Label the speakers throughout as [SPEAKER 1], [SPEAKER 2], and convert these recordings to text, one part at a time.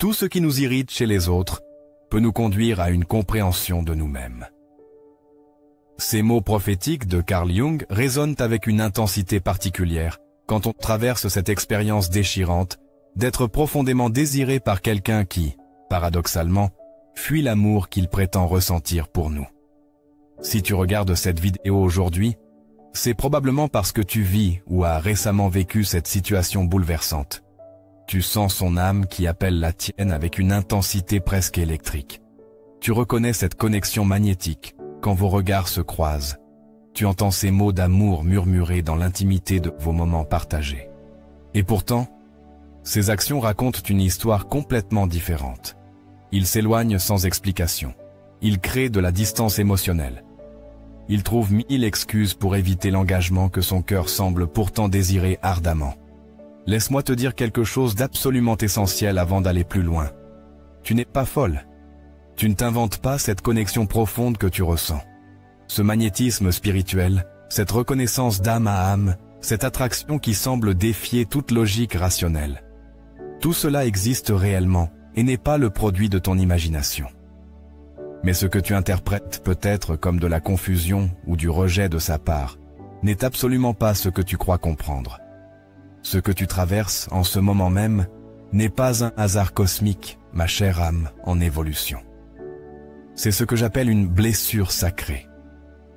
[SPEAKER 1] Tout ce qui nous irrite chez les autres peut nous conduire à une compréhension de nous-mêmes. Ces mots prophétiques de Carl Jung résonnent avec une intensité particulière quand on traverse cette expérience déchirante d'être profondément désiré par quelqu'un qui, paradoxalement, fuit l'amour qu'il prétend ressentir pour nous. Si tu regardes cette vidéo aujourd'hui, c'est probablement parce que tu vis ou as récemment vécu cette situation bouleversante. Tu sens son âme qui appelle la tienne avec une intensité presque électrique. Tu reconnais cette connexion magnétique quand vos regards se croisent. Tu entends ces mots d'amour murmurés dans l'intimité de vos moments partagés. Et pourtant, ces actions racontent une histoire complètement différente. Il s'éloigne sans explication. Il crée de la distance émotionnelle. Il trouve 1000 excuses pour éviter l'engagement que son cœur semble pourtant désirer ardemment. Laisse-moi te dire quelque chose d'absolument essentiel avant d'aller plus loin. Tu n'es pas folle. Tu ne t'inventes pas cette connexion profonde que tu ressens. Ce magnétisme spirituel, cette reconnaissance d'âme à âme, cette attraction qui semble défier toute logique rationnelle. Tout cela existe réellement et n'est pas le produit de ton imagination. Mais ce que tu interprètes peut-être comme de la confusion ou du rejet de sa part n'est absolument pas ce que tu crois comprendre. Ce que tu traverses en ce moment même n'est pas un hasard cosmique, ma chère âme en évolution. C'est ce que j'appelle une blessure sacrée.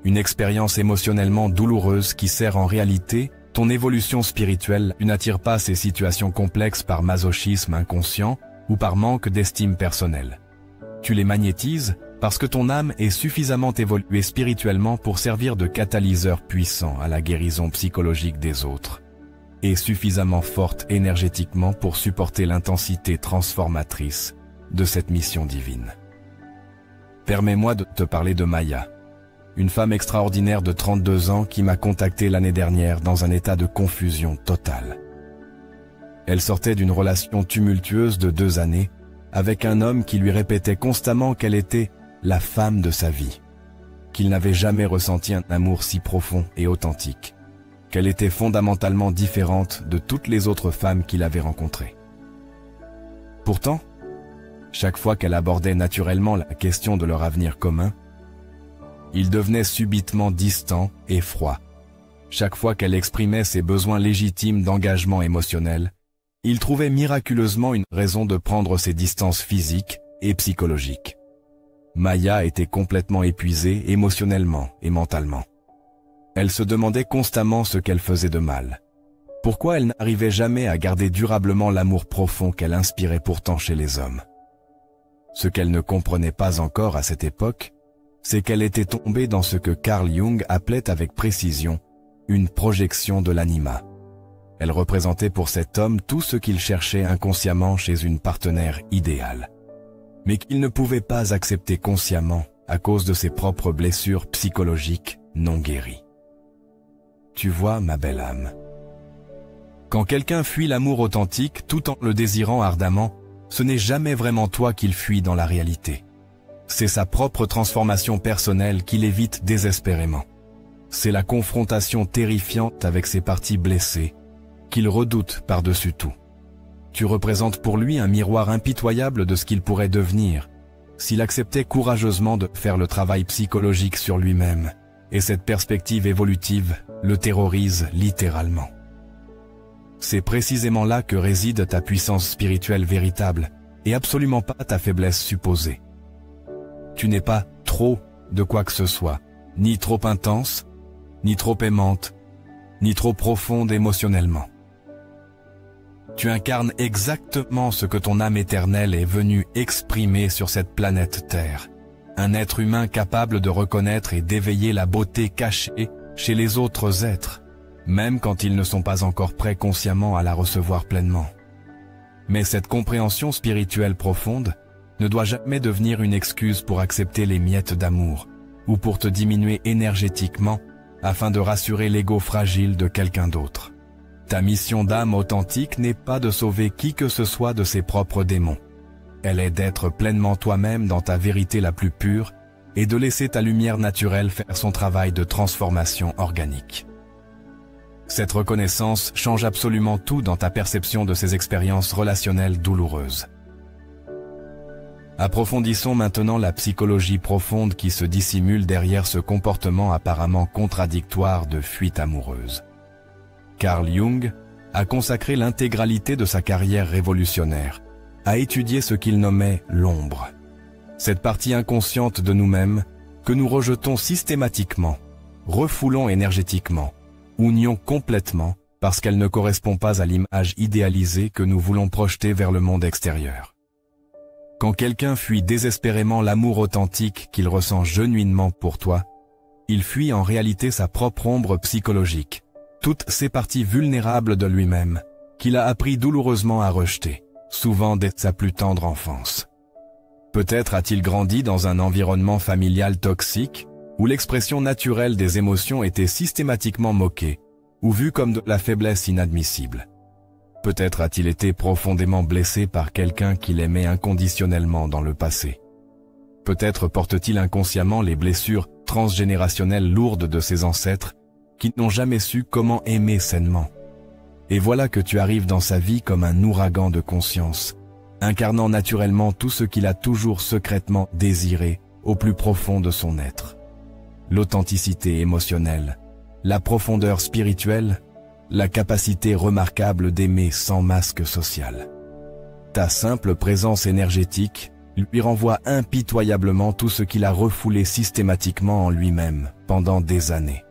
[SPEAKER 1] Une expérience émotionnellement douloureuse qui sert en réalité ton évolution spirituelle. Tu n'attires pas ces situations complexes par masochisme inconscient ou par manque d'estime personnelle. Tu les magnétises parce que ton âme est suffisamment évoluée spirituellement pour servir de catalyseur puissant à la guérison psychologique des autres, et suffisamment forte énergétiquement pour supporter l'intensité transformatrice de cette mission divine. Permets-moi de te parler de Maya, une femme extraordinaire de 32 ans qui m'a contacté l'année dernière dans un état de confusion totale. Elle sortait d'une relation tumultueuse de 2 années avec un homme qui lui répétait constamment qu'elle était la femme de sa vie, qu'il n'avait jamais ressenti un amour si profond et authentique, qu'elle était fondamentalement différente de toutes les autres femmes qu'il avait rencontrées. Pourtant, chaque fois qu'elle abordait naturellement la question de leur avenir commun, il devenait subitement distant et froid. Chaque fois qu'elle exprimait ses besoins légitimes d'engagement émotionnel, il trouvait miraculeusement une raison de prendre ses distances physiques et psychologiques. Maya était complètement épuisée émotionnellement et mentalement. Elle se demandait constamment ce qu'elle faisait de mal. Pourquoi elle n'arrivait jamais à garder durablement l'amour profond qu'elle inspirait pourtant chez les hommes. Ce qu'elle ne comprenait pas encore à cette époque, c'est qu'elle était tombée dans ce que Carl Jung appelait avec précision une projection de l'anima. Elle représentait pour cet homme tout ce qu'il cherchait inconsciemment chez une partenaire idéale, mais qu'il ne pouvait pas accepter consciemment à cause de ses propres blessures psychologiques non guéries. Tu vois, ma belle âme, quand quelqu'un fuit l'amour authentique tout en le désirant ardemment, ce n'est jamais vraiment toi qu'il fuit dans la réalité. C'est sa propre transformation personnelle qu'il évite désespérément. C'est la confrontation terrifiante avec ses parties blessées qu'il redoute par-dessus tout. Tu représentes pour lui un miroir impitoyable de ce qu'il pourrait devenir s'il acceptait courageusement de faire le travail psychologique sur lui-même, et cette perspective évolutive le terrorise littéralement. C'est précisément là que réside ta puissance spirituelle véritable, et absolument pas ta faiblesse supposée. Tu n'es pas trop de quoi que ce soit, ni trop intense, ni trop aimante, ni trop profonde émotionnellement. Tu incarnes exactement ce que ton âme éternelle est venue exprimer sur cette planète Terre. Un être humain capable de reconnaître et d'éveiller la beauté cachée chez les autres êtres, même quand ils ne sont pas encore prêts consciemment à la recevoir pleinement. Mais cette compréhension spirituelle profonde ne doit jamais devenir une excuse pour accepter les miettes d'amour ou pour te diminuer énergétiquement afin de rassurer l'ego fragile de quelqu'un d'autre. Ta mission d'âme authentique n'est pas de sauver qui que ce soit de ses propres démons. Elle est d'être pleinement toi-même dans ta vérité la plus pure et de laisser ta lumière naturelle faire son travail de transformation organique. Cette reconnaissance change absolument tout dans ta perception de ces expériences relationnelles douloureuses. Approfondissons maintenant la psychologie profonde qui se dissimule derrière ce comportement apparemment contradictoire de fuite amoureuse. Carl Jung a consacré l'intégralité de sa carrière révolutionnaire à étudier ce qu'il nommait l'ombre. Cette partie inconsciente de nous-mêmes que nous rejetons systématiquement, refoulons énergétiquement, ou nions complètement parce qu'elle ne correspond pas à l'image idéalisée que nous voulons projeter vers le monde extérieur. Quand quelqu'un fuit désespérément l'amour authentique qu'il ressent genuinement pour toi, il fuit en réalité sa propre ombre psychologique, toutes ces parties vulnérables de lui-même qu'il a appris douloureusement à rejeter, souvent dès sa plus tendre enfance. Peut-être a-t-il grandi dans un environnement familial toxique, où l'expression naturelle des émotions était systématiquement moquée, ou vue comme de la faiblesse inadmissible. Peut-être a-t-il été profondément blessé par quelqu'un qu'il aimait inconditionnellement dans le passé. Peut-être porte-t-il inconsciemment les blessures transgénérationnelles lourdes de ses ancêtres qui n'ont jamais su comment aimer sainement. Et voilà que tu arrives dans sa vie comme un ouragan de conscience, incarnant naturellement tout ce qu'il a toujours secrètement désiré au plus profond de son être. L'authenticité émotionnelle, la profondeur spirituelle, la capacité remarquable d'aimer sans masque social. Ta simple présence énergétique lui renvoie impitoyablement tout ce qu'il a refoulé systématiquement en lui-même pendant des années.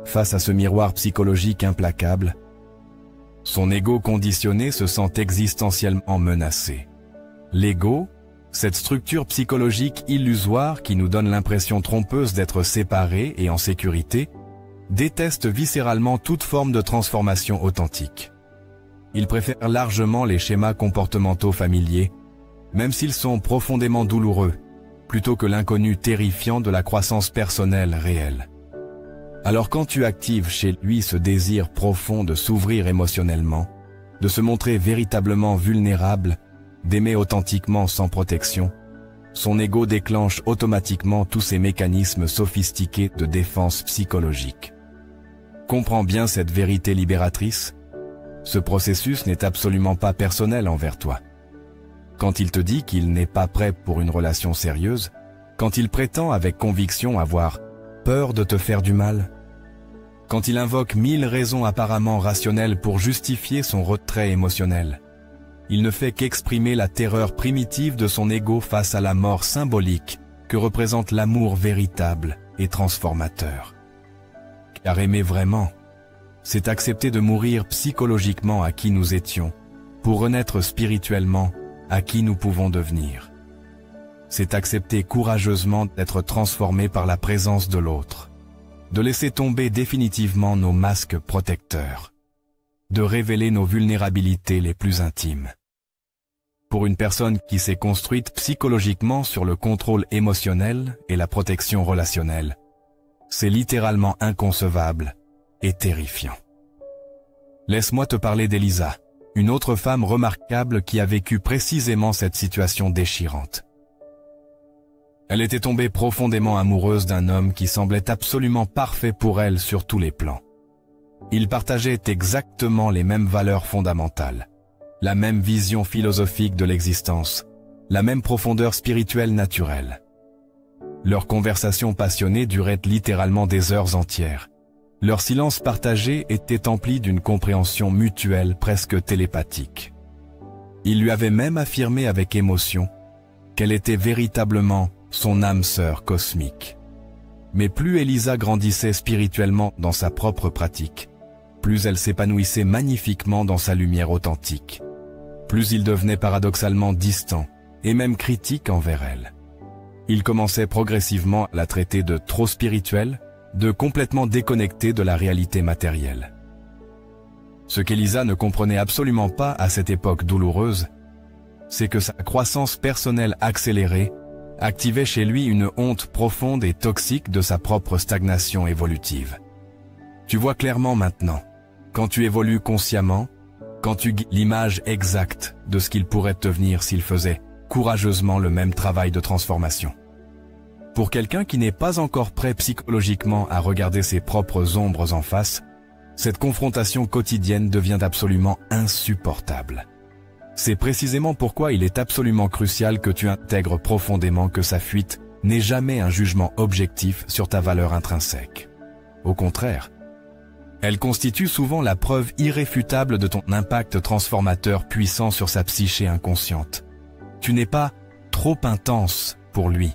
[SPEAKER 1] Face à ce miroir psychologique implacable, son ego conditionné se sent existentiellement menacé. L'ego, cette structure psychologique illusoire qui nous donne l'impression trompeuse d'être séparés et en sécurité, déteste viscéralement toute forme de transformation authentique. Il préfère largement les schémas comportementaux familiers, même s'ils sont profondément douloureux, plutôt que l'inconnu terrifiant de la croissance personnelle réelle. Alors quand tu actives chez lui ce désir profond de s'ouvrir émotionnellement, de se montrer véritablement vulnérable, d'aimer authentiquement sans protection, son ego déclenche automatiquement tous ces mécanismes sophistiqués de défense psychologique. Comprends bien cette vérité libératrice. Ce processus n'est absolument pas personnel envers toi. Quand il te dit qu'il n'est pas prêt pour une relation sérieuse, quand il prétend avec conviction avoir peur de te faire du mal, quand il invoque 1000 raisons apparemment rationnelles pour justifier son retrait émotionnel, il ne fait qu'exprimer la terreur primitive de son ego face à la mort symbolique que représente l'amour véritable et transformateur. Car aimer vraiment, c'est accepter de mourir psychologiquement à qui nous étions, pour renaître spirituellement à qui nous pouvons devenir. C'est accepter courageusement d'être transformé par la présence de l'autre, de laisser tomber définitivement nos masques protecteurs, de révéler nos vulnérabilités les plus intimes. Pour une personne qui s'est construite psychologiquement sur le contrôle émotionnel et la protection relationnelle, c'est littéralement inconcevable et terrifiant. Laisse-moi te parler d'Elisa, une autre femme remarquable qui a vécu précisément cette situation déchirante. Elle était tombée profondément amoureuse d'un homme qui semblait absolument parfait pour elle sur tous les plans. Ils partageaient exactement les mêmes valeurs fondamentales, la même vision philosophique de l'existence, la même profondeur spirituelle naturelle. Leurs conversations passionnées duraient littéralement des heures entières. Leur silence partagé était empli d'une compréhension mutuelle presque télépathique. Il lui avait même affirmé avec émotion qu'elle était véritablement son âme sœur cosmique. Mais plus Elisa grandissait spirituellement dans sa propre pratique, plus elle s'épanouissait magnifiquement dans sa lumière authentique, plus il devenait paradoxalement distant et même critique envers elle. Il commençait progressivement à la traiter de trop spirituelle, de complètement déconnectée de la réalité matérielle. Ce qu'Elisa ne comprenait absolument pas à cette époque douloureuse, c'est que sa croissance personnelle accélérée activait chez lui une honte profonde et toxique de sa propre stagnation évolutive. Tu vois clairement maintenant, quand tu évolues consciemment, quand tu guides l'image exacte de ce qu'il pourrait devenir s'il faisait courageusement le même travail de transformation. Pour quelqu'un qui n'est pas encore prêt psychologiquement à regarder ses propres ombres en face, cette confrontation quotidienne devient absolument insupportable. C'est précisément pourquoi il est absolument crucial que tu intègres profondément que sa fuite n'est jamais un jugement objectif sur ta valeur intrinsèque. Au contraire, elle constitue souvent la preuve irréfutable de ton impact transformateur puissant sur sa psyché inconsciente. Tu n'es pas trop intense pour lui.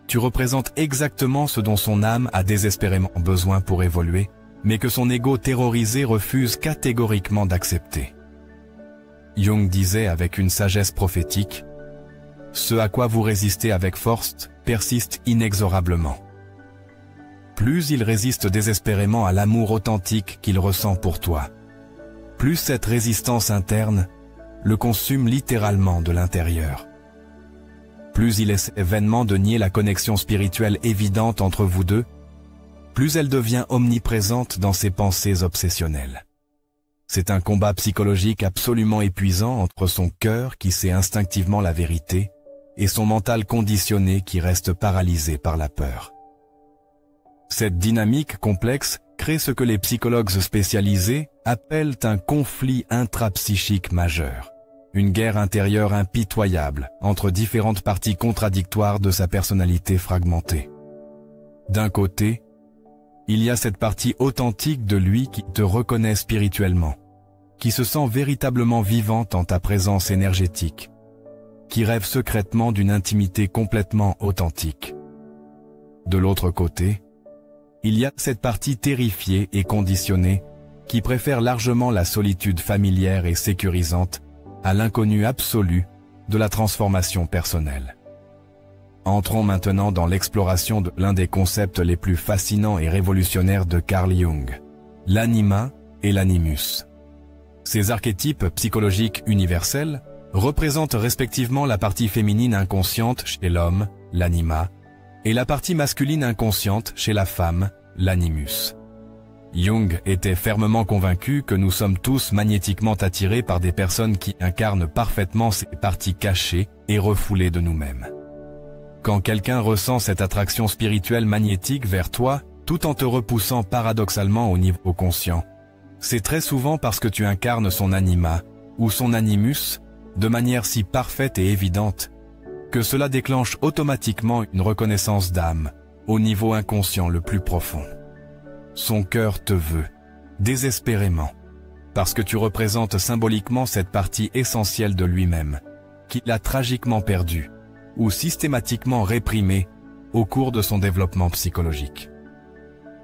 [SPEAKER 1] Tu représentes exactement ce dont son âme a désespérément besoin pour évoluer, mais que son ego terrorisé refuse catégoriquement d'accepter. Jung disait avec une sagesse prophétique, « Ce à quoi vous résistez avec force persiste inexorablement. » Plus il résiste désespérément à l'amour authentique qu'il ressent pour toi, plus cette résistance interne le consume littéralement de l'intérieur. Plus il essaie vainement de nier la connexion spirituelle évidente entre vous deux, plus elle devient omniprésente dans ses pensées obsessionnelles. C'est un combat psychologique absolument épuisant entre son cœur qui sait instinctivement la vérité et son mental conditionné qui reste paralysé par la peur. Cette dynamique complexe crée ce que les psychologues spécialisés appellent un conflit intrapsychique majeur, une guerre intérieure impitoyable entre différentes parties contradictoires de sa personnalité fragmentée. D'un côté, il y a cette partie authentique de lui qui te reconnaît spirituellement, qui se sent véritablement vivante en ta présence énergétique, qui rêve secrètement d'une intimité complètement authentique. De l'autre côté, il y a cette partie terrifiée et conditionnée qui préfère largement la solitude familière et sécurisante à l'inconnu absolu de la transformation personnelle. Entrons maintenant dans l'exploration de l'un des concepts les plus fascinants et révolutionnaires de Carl Jung, l'anima et l'animus. Ces archétypes psychologiques universels représentent respectivement la partie féminine inconsciente chez l'homme, l'anima, et la partie masculine inconsciente chez la femme, l'animus. Jung était fermement convaincu que nous sommes tous magnétiquement attirés par des personnes qui incarnent parfaitement ces parties cachées et refoulées de nous-mêmes. Quand quelqu'un ressent cette attraction spirituelle magnétique vers toi, tout en te repoussant paradoxalement au niveau conscient, c'est très souvent parce que tu incarnes son anima ou son animus de manière si parfaite et évidente que cela déclenche automatiquement une reconnaissance d'âme au niveau inconscient le plus profond. Son cœur te veut, désespérément, parce que tu représentes symboliquement cette partie essentielle de lui-même, qu'il a tragiquement perdue ou systématiquement réprimée au cours de son développement psychologique.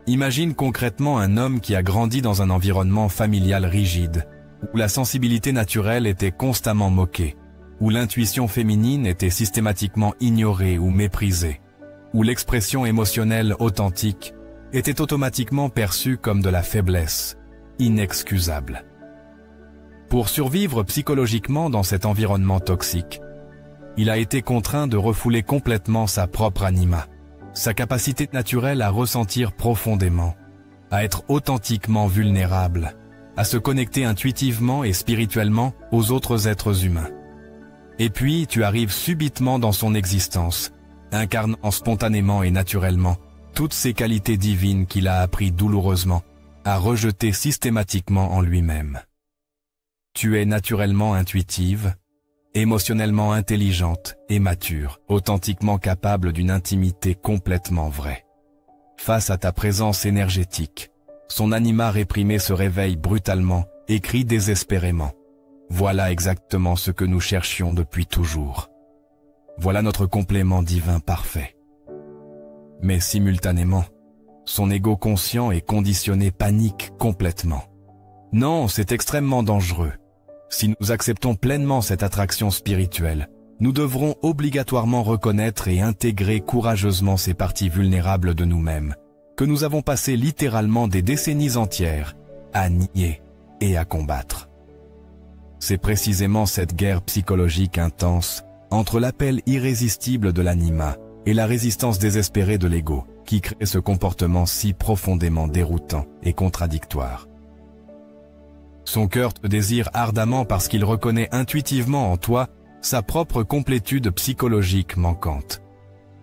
[SPEAKER 1] Imagine concrètement un homme qui a grandi dans un environnement familial rigide, où la sensibilité naturelle était constamment moquée, où l'intuition féminine était systématiquement ignorée ou méprisée, où l'expression émotionnelle authentique était automatiquement perçue comme de la faiblesse, inexcusable. Pour survivre psychologiquement dans cet environnement toxique, il a été contraint de refouler complètement sa propre anima, sa capacité naturelle à ressentir profondément, à être authentiquement vulnérable, à se connecter intuitivement et spirituellement aux autres êtres humains. Et puis, tu arrives subitement dans son existence, incarnant spontanément et naturellement toutes ces qualités divines qu'il a appris douloureusement à rejeter systématiquement en lui-même. Tu es naturellement intuitive, émotionnellement intelligente et mature, authentiquement capable d'une intimité complètement vraie. Face à ta présence énergétique, son anima réprimé se réveille brutalement et crie désespérément. Voilà exactement ce que nous cherchions depuis toujours. Voilà notre complément divin parfait. Mais simultanément, son ego conscient et conditionné panique complètement. Non, c'est extrêmement dangereux. Si nous acceptons pleinement cette attraction spirituelle, nous devrons obligatoirement reconnaître et intégrer courageusement ces parties vulnérables de nous-mêmes, que nous avons passé littéralement des décennies entières à nier et à combattre. C'est précisément cette guerre psychologique intense entre l'appel irrésistible de l'anima et la résistance désespérée de l'ego qui crée ce comportement si profondément déroutant et contradictoire. Son cœur te désire ardemment parce qu'il reconnaît intuitivement en toi sa propre complétude psychologique manquante.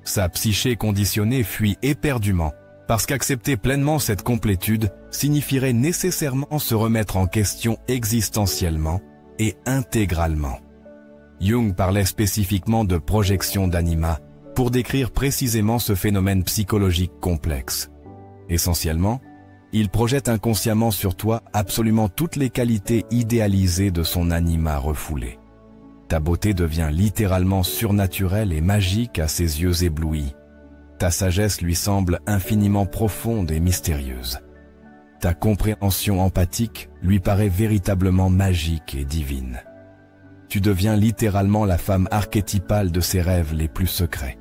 [SPEAKER 1] Sa psyché conditionnée fuit éperdument parce qu'accepter pleinement cette complétude signifierait nécessairement se remettre en question existentiellement et intégralement. Jung parlait spécifiquement de projection d'anima pour décrire précisément ce phénomène psychologique complexe. Essentiellement, il projette inconsciemment sur toi absolument toutes les qualités idéalisées de son anima refoulé. Ta beauté devient littéralement surnaturelle et magique à ses yeux éblouis. Ta sagesse lui semble infiniment profonde et mystérieuse. Ta compréhension empathique lui paraît véritablement magique et divine. Tu deviens littéralement la femme archétypale de ses rêves les plus secrets.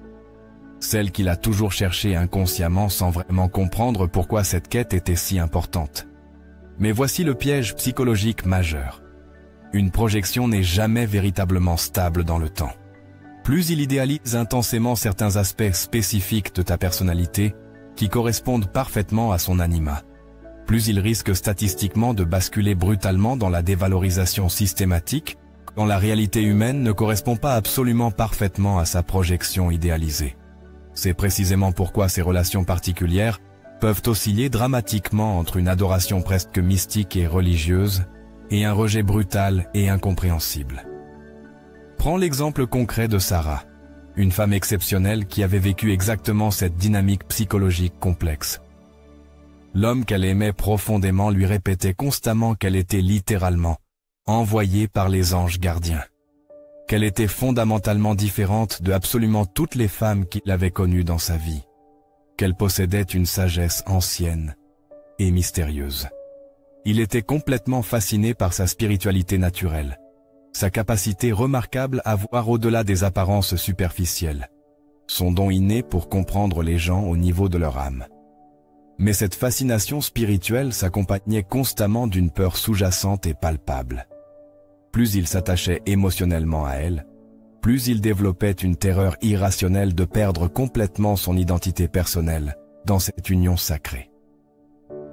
[SPEAKER 1] Celle qu'il a toujours cherchée inconsciemment sans vraiment comprendre pourquoi cette quête était si importante. Mais voici le piège psychologique majeur. Une projection n'est jamais véritablement stable dans le temps. Plus il idéalise intensément certains aspects spécifiques de ta personnalité qui correspondent parfaitement à son anima, plus il risque statistiquement de basculer brutalement dans la dévalorisation systématique quand la réalité humaine ne correspond pas absolument parfaitement à sa projection idéalisée. C'est précisément pourquoi ces relations particulières peuvent osciller dramatiquement entre une adoration presque mystique et religieuse et un rejet brutal et incompréhensible. Prends l'exemple concret de Sarah, une femme exceptionnelle qui avait vécu exactement cette dynamique psychologique complexe. L'homme qu'elle aimait profondément lui répétait constamment qu'elle était littéralement envoyée par les anges gardiens, qu'elle était fondamentalement différente de absolument toutes les femmes qu'il avait connues dans sa vie, qu'elle possédait une sagesse ancienne et mystérieuse. Il était complètement fasciné par sa spiritualité naturelle, sa capacité remarquable à voir au-delà des apparences superficielles, son don inné pour comprendre les gens au niveau de leur âme. Mais cette fascination spirituelle s'accompagnait constamment d'une peur sous-jacente et palpable. Plus il s'attachait émotionnellement à elle, plus il développait une terreur irrationnelle de perdre complètement son identité personnelle dans cette union sacrée.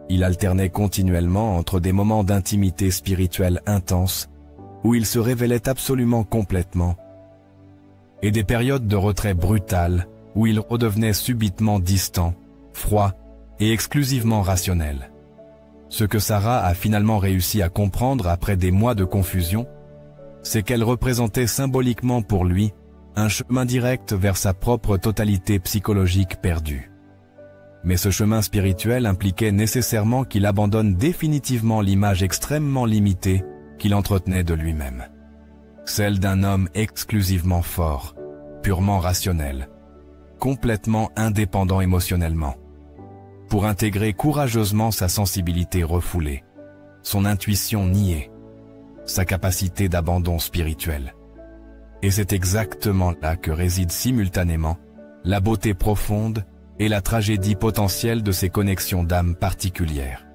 [SPEAKER 1] Il alternait continuellement entre des moments d'intimité spirituelle intense où il se révélait absolument complètement et des périodes de retrait brutal où il redevenait subitement distant, froid et exclusivement rationnel. Ce que Sarah a finalement réussi à comprendre après des mois de confusion, c'est qu'elle représentait symboliquement pour lui un chemin direct vers sa propre totalité psychologique perdue. Mais ce chemin spirituel impliquait nécessairement qu'il abandonne définitivement l'image extrêmement limitée qu'il entretenait de lui-même. Celle d'un homme exclusivement fort, purement rationnel, complètement indépendant émotionnellement, pour intégrer courageusement sa sensibilité refoulée, son intuition niée, sa capacité d'abandon spirituel. Et c'est exactement là que résident simultanément la beauté profonde et la tragédie potentielle de ces connexions d'âme particulières.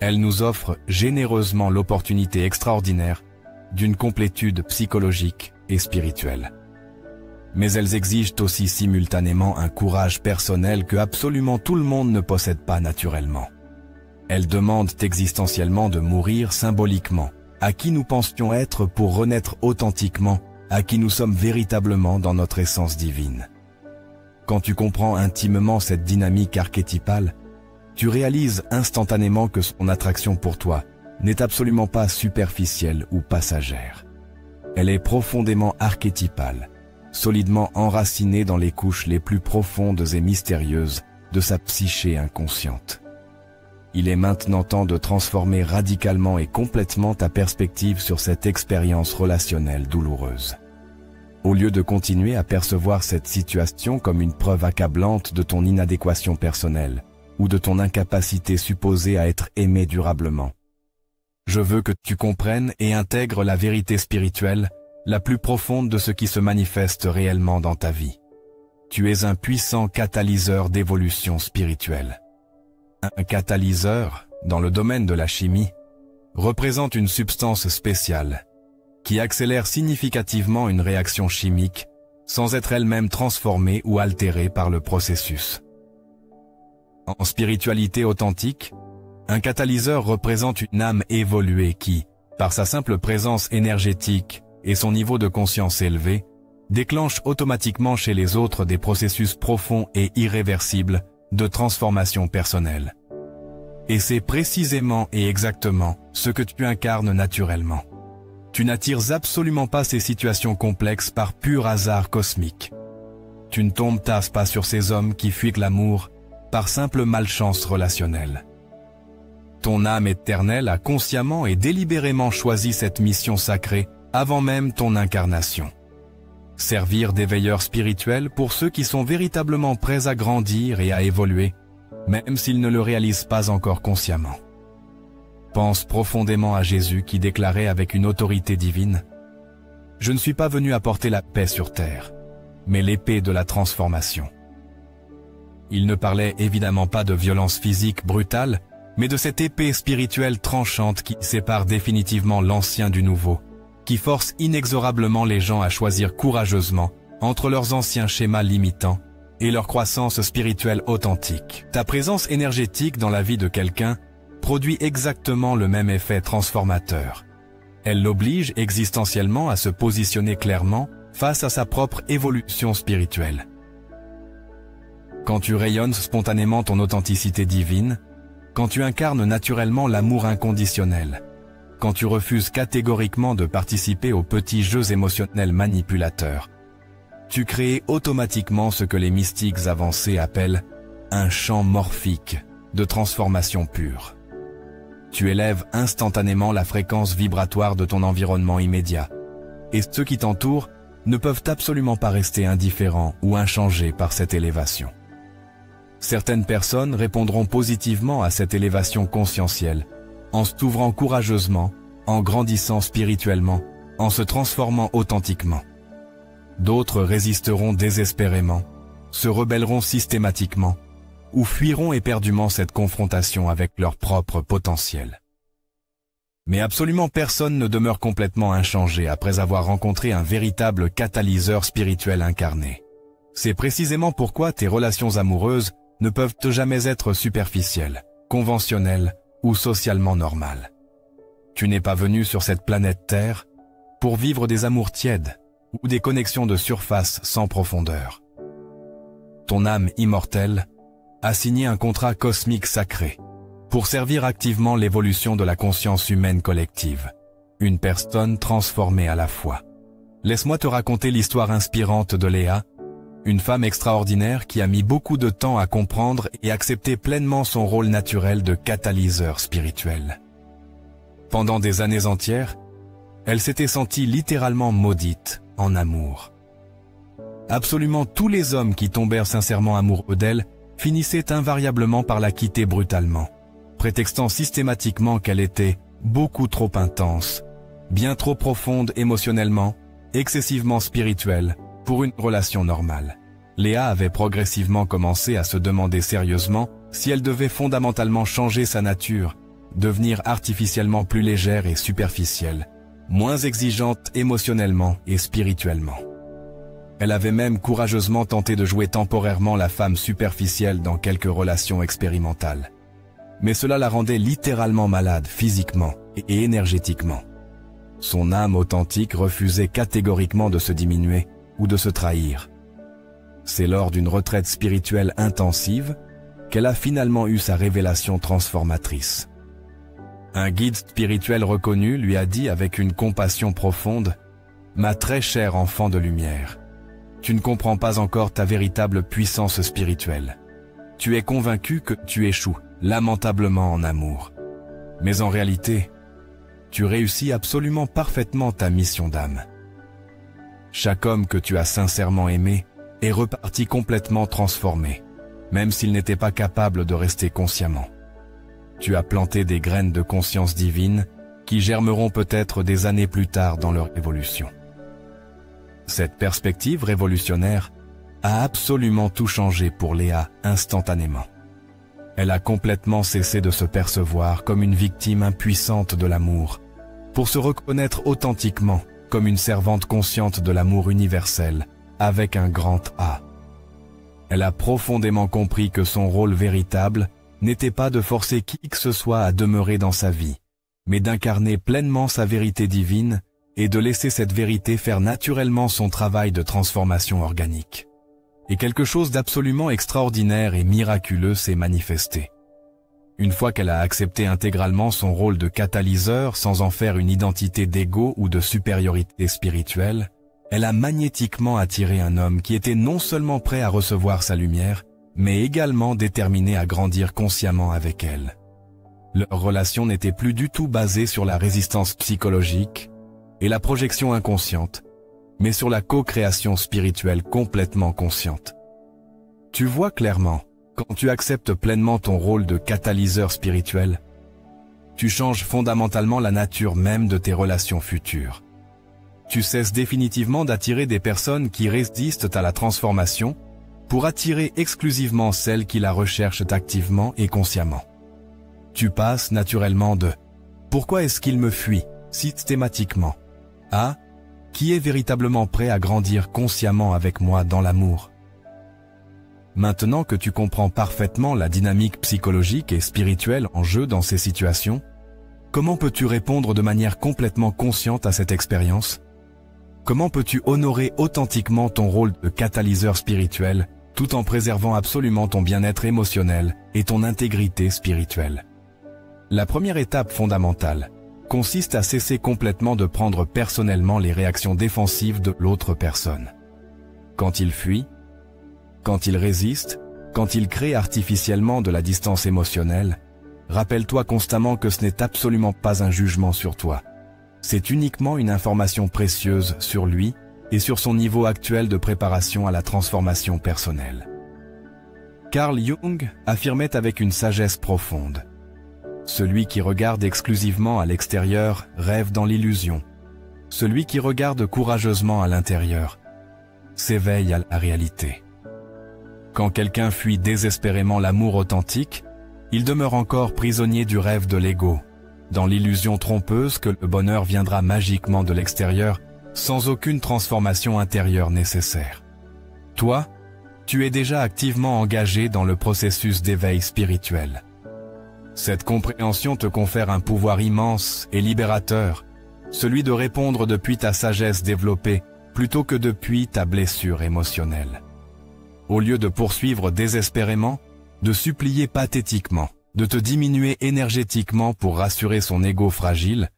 [SPEAKER 1] Elle nous offre généreusement l'opportunité extraordinaire d'une complétude psychologique et spirituelle. Mais elles exigent aussi simultanément un courage personnel que absolument tout le monde ne possède pas naturellement. Elles demandent existentiellement de mourir symboliquement à qui nous pensions être pour renaître authentiquement à qui nous sommes véritablement dans notre essence divine. Quand tu comprends intimement cette dynamique archétypale, tu réalises instantanément que son attraction pour toi n'est absolument pas superficielle ou passagère. Elle est profondément archétypale, solidement enracinée dans les couches les plus profondes et mystérieuses de sa psyché inconsciente. Il est maintenant temps de transformer radicalement et complètement ta perspective sur cette expérience relationnelle douloureuse. Au lieu de continuer à percevoir cette situation comme une preuve accablante de ton inadéquation personnelle ou de ton incapacité supposée à être aimé durablement, je veux que tu comprennes et intègres la vérité spirituelle la plus profonde de ce qui se manifeste réellement dans ta vie. Tu es un puissant catalyseur d'évolution spirituelle. Un catalyseur, dans le domaine de la chimie, représente une substance spéciale qui accélère significativement une réaction chimique sans être elle-même transformée ou altérée par le processus. En spiritualité authentique, un catalyseur représente une âme évoluée qui, par sa simple présence énergétique et son niveau de conscience élevé, déclenche automatiquement chez les autres des processus profonds et irréversibles de transformation personnelle. Et c'est précisément et exactement ce que tu incarnes naturellement. Tu n'attires absolument pas ces situations complexes par pur hasard cosmique. Tu ne tasses pas sur ces hommes qui fuient l'amour par simple malchance relationnelle. Ton âme éternelle a consciemment et délibérément choisi cette mission sacrée avant même ton incarnation. Servir d'éveilleur spirituel pour ceux qui sont véritablement prêts à grandir et à évoluer, même s'ils ne le réalisent pas encore consciemment. Pense profondément à Jésus qui déclarait avec une autorité divine « Je ne suis pas venu apporter la paix sur terre, mais l'épée de la transformation. » Il ne parlait évidemment pas de violence physique brutale, mais de cette épée spirituelle tranchante qui sépare définitivement l'ancien du nouveau, qui force inexorablement les gens à choisir courageusement entre leurs anciens schémas limitants et leur croissance spirituelle authentique. Ta présence énergétique dans la vie de quelqu'un produit exactement le même effet transformateur. Elle l'oblige existentiellement à se positionner clairement face à sa propre évolution spirituelle. Quand tu rayonnes spontanément ton authenticité divine, quand tu incarnes naturellement l'amour inconditionnel, quand tu refuses catégoriquement de participer aux petits jeux émotionnels manipulateurs, tu crées automatiquement ce que les mystiques avancés appellent un champ morphique de transformation pure. Tu élèves instantanément la fréquence vibratoire de ton environnement immédiat, et ceux qui t'entourent ne peuvent absolument pas rester indifférents ou inchangés par cette élévation. Certaines personnes répondront positivement à cette élévation conscientielle, en s'ouvrant courageusement, en grandissant spirituellement, en se transformant authentiquement. D'autres résisteront désespérément, se rebelleront systématiquement, ou fuiront éperdument cette confrontation avec leur propre potentiel. Mais absolument personne ne demeure complètement inchangé après avoir rencontré un véritable catalyseur spirituel incarné. C'est précisément pourquoi tes relations amoureuses ne peuvent jamais être superficielles, conventionnelles ou socialement normales. Tu n'es pas venu sur cette planète Terre pour vivre des amours tièdes ou des connexions de surface sans profondeur. Ton âme immortelle a signé un contrat cosmique sacré pour servir activement l'évolution de la conscience humaine collective, une personne transformée à la fois. Laisse-moi te raconter l'histoire inspirante de Léa, une femme extraordinaire qui a mis beaucoup de temps à comprendre et accepter pleinement son rôle naturel de catalyseur spirituel. Pendant des années entières, elle s'était sentie littéralement maudite en amour. Absolument tous les hommes qui tombèrent sincèrement amoureux d'elle finissaient invariablement par la quitter brutalement, prétextant systématiquement qu'elle était beaucoup trop intense, bien trop profonde émotionnellement, excessivement spirituelle pour une relation normale. Léa avait progressivement commencé à se demander sérieusement si elle devait fondamentalement changer sa nature, devenir artificiellement plus légère et superficielle, moins exigeante émotionnellement et spirituellement. Elle avait même courageusement tenté de jouer temporairement la femme superficielle dans quelques relations expérimentales. Mais cela la rendait littéralement malade physiquement et énergétiquement. Son âme authentique refusait catégoriquement de se diminuer ou de se trahir. C'est lors d'une retraite spirituelle intensive qu'elle a finalement eu sa révélation transformatrice. Un guide spirituel reconnu lui a dit avec une compassion profonde « Ma très chère enfant de lumière, tu ne comprends pas encore ta véritable puissance spirituelle. Tu es convaincu que tu échoues lamentablement en amour. Mais en réalité, tu réussis absolument parfaitement ta mission d'âme. Chaque homme que tu as sincèrement aimé est reparti complètement transformé, même s'il n'était pas capable de rester consciemment. Tu as planté des graines de conscience divine qui germeront peut-être des années plus tard dans leur évolution. Cette perspective révolutionnaire a absolument tout changé pour Léa instantanément. Elle a complètement cessé de se percevoir comme une victime impuissante de l'amour, pour se reconnaître authentiquement comme une servante consciente de l'amour universel, avec un grand A. Elle a profondément compris que son rôle véritable n'était pas de forcer qui que ce soit à demeurer dans sa vie, mais d'incarner pleinement sa vérité divine et de laisser cette vérité faire naturellement son travail de transformation organique. Et quelque chose d'absolument extraordinaire et miraculeux s'est manifesté. Une fois qu'elle a accepté intégralement son rôle de catalyseur sans en faire une identité d'ego ou de supériorité spirituelle, elle a magnétiquement attiré un homme qui était non seulement prêt à recevoir sa lumière, mais également déterminé à grandir consciemment avec elle. Leur relation n'était plus du tout basée sur la résistance psychologique et la projection inconsciente, mais sur la co-création spirituelle complètement consciente. Tu vois clairement, quand tu acceptes pleinement ton rôle de catalyseur spirituel, tu changes fondamentalement la nature même de tes relations futures. Tu cesses définitivement d'attirer des personnes qui résistent à la transformation pour attirer exclusivement celles qui la recherchent activement et consciemment. Tu passes naturellement de « Pourquoi est-ce qu'il me fuit ?» systématiquement à « Qui est véritablement prêt à grandir consciemment avec moi dans l'amour ?» Maintenant que tu comprends parfaitement la dynamique psychologique et spirituelle en jeu dans ces situations, comment peux-tu répondre de manière complètement consciente à cette expérience? Comment peux-tu honorer authentiquement ton rôle de catalyseur spirituel tout en préservant absolument ton bien-être émotionnel et ton intégrité spirituelle? La première étape fondamentale consiste à cesser complètement de prendre personnellement les réactions défensives de l'autre personne. Quand il fuit, quand il résiste, quand il crée artificiellement de la distance émotionnelle, rappelle-toi constamment que ce n'est absolument pas un jugement sur toi. C'est uniquement une information précieuse sur lui et sur son niveau actuel de préparation à la transformation personnelle. Carl Jung affirmait avec une sagesse profonde: celui qui regarde exclusivement à l'extérieur rêve dans l'illusion. Celui qui regarde courageusement à l'intérieur s'éveille à la réalité. Quand quelqu'un fuit désespérément l'amour authentique, il demeure encore prisonnier du rêve de l'ego, dans l'illusion trompeuse que le bonheur viendra magiquement de l'extérieur sans aucune transformation intérieure nécessaire. Toi, tu es déjà activement engagé dans le processus d'éveil spirituel. Cette compréhension te confère un pouvoir immense et libérateur, celui de répondre depuis ta sagesse développée plutôt que depuis ta blessure émotionnelle. Au lieu de poursuivre désespérément, de supplier pathétiquement, de te diminuer énergétiquement pour rassurer son ego fragile,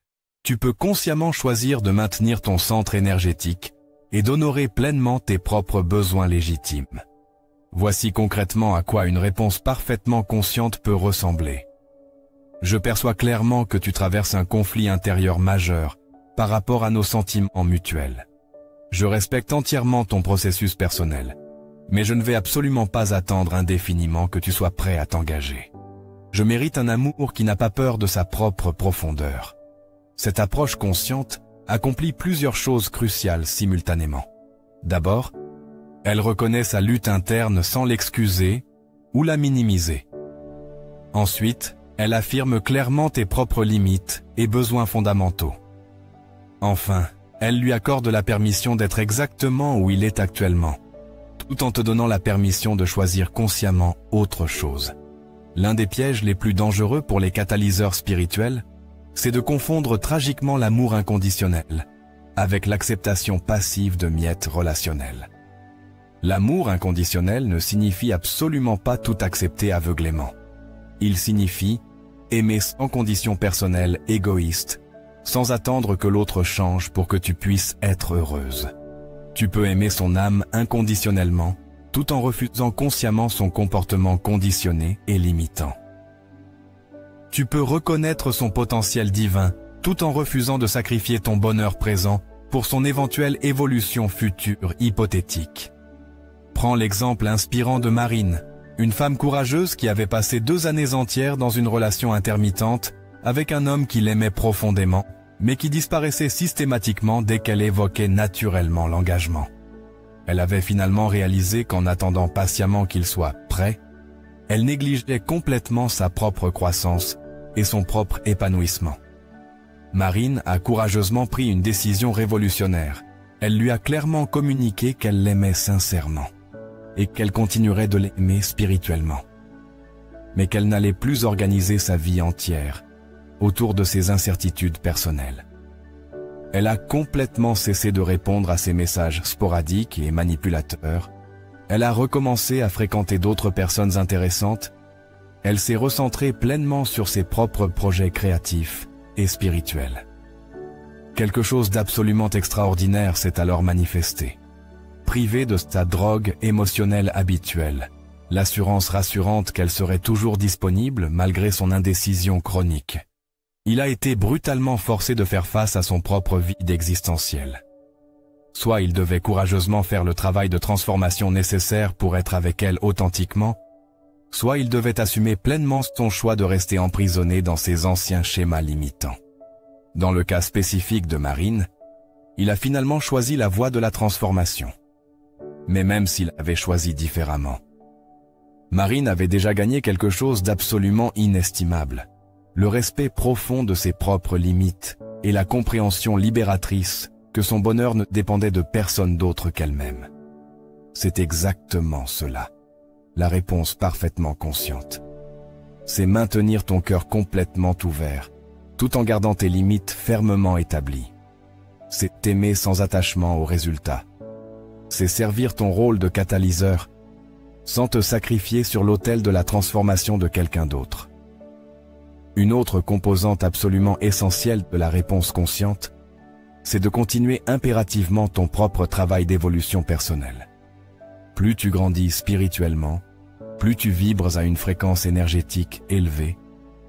[SPEAKER 1] tu peux consciemment choisir de maintenir ton centre énergétique et d'honorer pleinement tes propres besoins légitimes. Voici concrètement à quoi une réponse parfaitement consciente peut ressembler. Je perçois clairement que tu traverses un conflit intérieur majeur par rapport à nos sentiments mutuels. Je respecte entièrement ton processus personnel, mais je ne vais absolument pas attendre indéfiniment que tu sois prêt à t'engager. Je mérite un amour qui n'a pas peur de sa propre profondeur. Cette approche consciente accomplit plusieurs choses cruciales simultanément. D'abord, elle reconnaît sa lutte interne sans l'excuser ou la minimiser. Ensuite, elle affirme clairement tes propres limites et besoins fondamentaux. Enfin, elle lui accorde la permission d'être exactement où il est actuellement, tout en te donnant la permission de choisir consciemment autre chose. L'un des pièges les plus dangereux pour les catalyseurs spirituels, c'est de confondre tragiquement l'amour inconditionnel avec l'acceptation passive de miettes relationnelles. L'amour inconditionnel ne signifie absolument pas tout accepter aveuglément. Il signifie aimer sans condition personnelle égoïste, sans attendre que l'autre change pour que tu puisses être heureuse. Tu peux aimer son âme inconditionnellement, tout en refusant consciemment son comportement conditionné et limitant. Tu peux reconnaître son potentiel divin, tout en refusant de sacrifier ton bonheur présent pour son éventuelle évolution future hypothétique. Prends l'exemple inspirant de Marine, une femme courageuse qui avait passé 2 années entières dans une relation intermittente avec un homme qui l'aimait profondément, mais qui disparaissait systématiquement dès qu'elle évoquait naturellement l'engagement. Elle avait finalement réalisé qu'en attendant patiemment qu'il soit prêt, elle négligeait complètement sa propre croissance et son propre épanouissement. Marine a courageusement pris une décision révolutionnaire. Elle lui a clairement communiqué qu'elle l'aimait sincèrement et qu'elle continuerait de l'aimer spirituellement, mais qu'elle n'allait plus organiser sa vie entière autour de ses incertitudes personnelles. Elle a complètement cessé de répondre à ses messages sporadiques et manipulateurs. Elle a recommencé à fréquenter d'autres personnes intéressantes Elle s'est recentrée pleinement sur ses propres projets créatifs et spirituels. Quelque chose d'absolument extraordinaire s'est alors manifesté. Privée de sa drogue émotionnelle habituelle, l'assurance rassurante qu'elle serait toujours disponible malgré son indécision chronique, il a été brutalement forcé de faire face à son propre vide existentiel. Soit il devait courageusement faire le travail de transformation nécessaire pour être avec elle authentiquement, soit il devait assumer pleinement son choix de rester emprisonné dans ses anciens schémas limitants. Dans le cas spécifique de Marine, il a finalement choisi la voie de la transformation. Mais même s'il avait choisi différemment, Marine avait déjà gagné quelque chose d'absolument inestimable, le respect profond de ses propres limites et la compréhension libératrice que son bonheur ne dépendait de personne d'autre qu'elle-même. C'est exactement cela, la réponse parfaitement consciente. C'est maintenir ton cœur complètement ouvert, tout en gardant tes limites fermement établies. C'est t'aimer sans attachement aux résultats. C'est servir ton rôle de catalyseur, sans te sacrifier sur l'autel de la transformation de quelqu'un d'autre. Une autre composante absolument essentielle de la réponse consciente, c'est de continuer impérativement ton propre travail d'évolution personnelle. Plus tu grandis spirituellement, plus tu vibres à une fréquence énergétique élevée,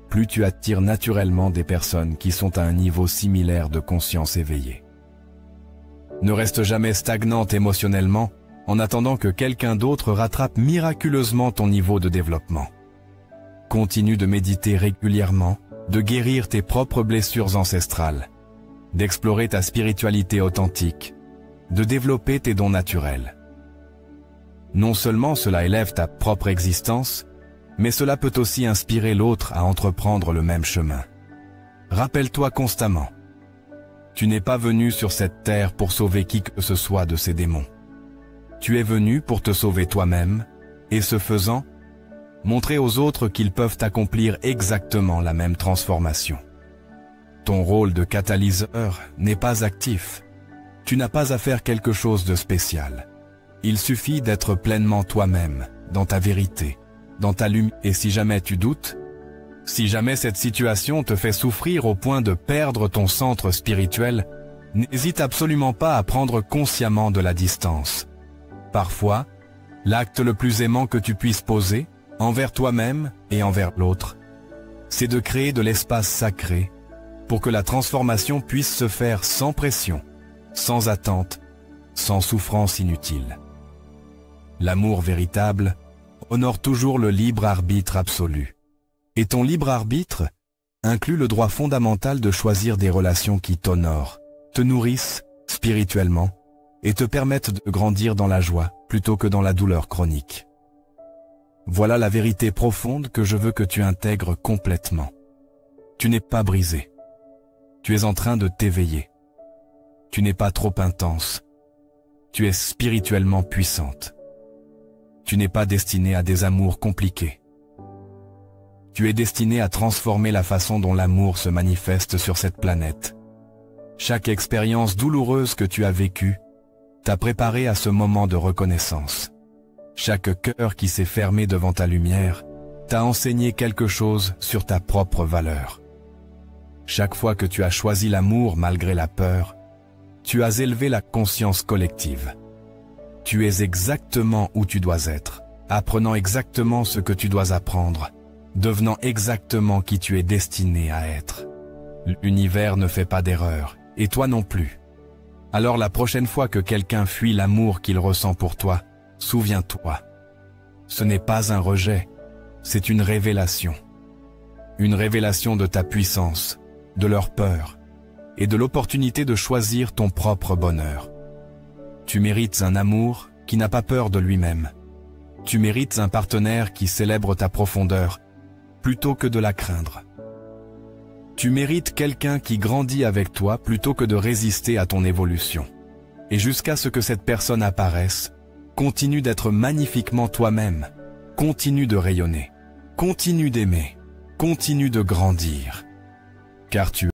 [SPEAKER 1] plus tu attires naturellement des personnes qui sont à un niveau similaire de conscience éveillée. Ne reste jamais stagnante émotionnellement en attendant que quelqu'un d'autre rattrape miraculeusement ton niveau de développement. Continue de méditer régulièrement, de guérir tes propres blessures ancestrales, d'explorer ta spiritualité authentique, de développer tes dons naturels. Non seulement cela élève ta propre existence, mais cela peut aussi inspirer l'autre à entreprendre le même chemin. Rappelle-toi constamment, tu n'es pas venu sur cette terre pour sauver qui que ce soit de ces démons. Tu es venu pour te sauver toi-même, et ce faisant, montrer aux autres qu'ils peuvent accomplir exactement la même transformation. Ton rôle de catalyseur n'est pas actif. Tu n'as pas à faire quelque chose de spécial. Il suffit d'être pleinement toi-même, dans ta vérité, dans ta lumière. Et si jamais tu doutes, si jamais cette situation te fait souffrir au point de perdre ton centre spirituel, n'hésite absolument pas à prendre consciemment de la distance. Parfois, l'acte le plus aimant que tu puisses poser, envers toi-même et envers l'autre, c'est de créer de l'espace sacré pour que la transformation puisse se faire sans pression, sans attente, sans souffrance inutile. L'amour véritable honore toujours le libre arbitre absolu. Et ton libre arbitre inclut le droit fondamental de choisir des relations qui t'honorent, te nourrissent spirituellement et te permettent de grandir dans la joie plutôt que dans la douleur chronique. Voilà la vérité profonde que je veux que tu intègres complètement. Tu n'es pas brisé. Tu es en train de t'éveiller. Tu n'es pas trop intense. Tu es spirituellement puissante. Tu n'es pas destiné à des amours compliqués. Tu es destiné à transformer la façon dont l'amour se manifeste sur cette planète. Chaque expérience douloureuse que tu as vécue t'a préparé à ce moment de reconnaissance. Chaque cœur qui s'est fermé devant ta lumière t'a enseigné quelque chose sur ta propre valeur. Chaque fois que tu as choisi l'amour malgré la peur, tu as élevé la conscience collective. Tu es exactement où tu dois être, apprenant exactement ce que tu dois apprendre, devenant exactement qui tu es destiné à être. L'univers ne fait pas d'erreur, et toi non plus. Alors la prochaine fois que quelqu'un fuit l'amour qu'il ressent pour toi, souviens-toi. Ce n'est pas un rejet, c'est une révélation. Une révélation de ta puissance, de leur peur, et de l'opportunité de choisir ton propre bonheur. Tu mérites un amour qui n'a pas peur de lui-même. Tu mérites un partenaire qui célèbre ta profondeur, plutôt que de la craindre. Tu mérites quelqu'un qui grandit avec toi plutôt que de résister à ton évolution. Et jusqu'à ce que cette personne apparaisse, continue d'être magnifiquement toi-même, continue de rayonner, continue d'aimer, continue de grandir. Car tu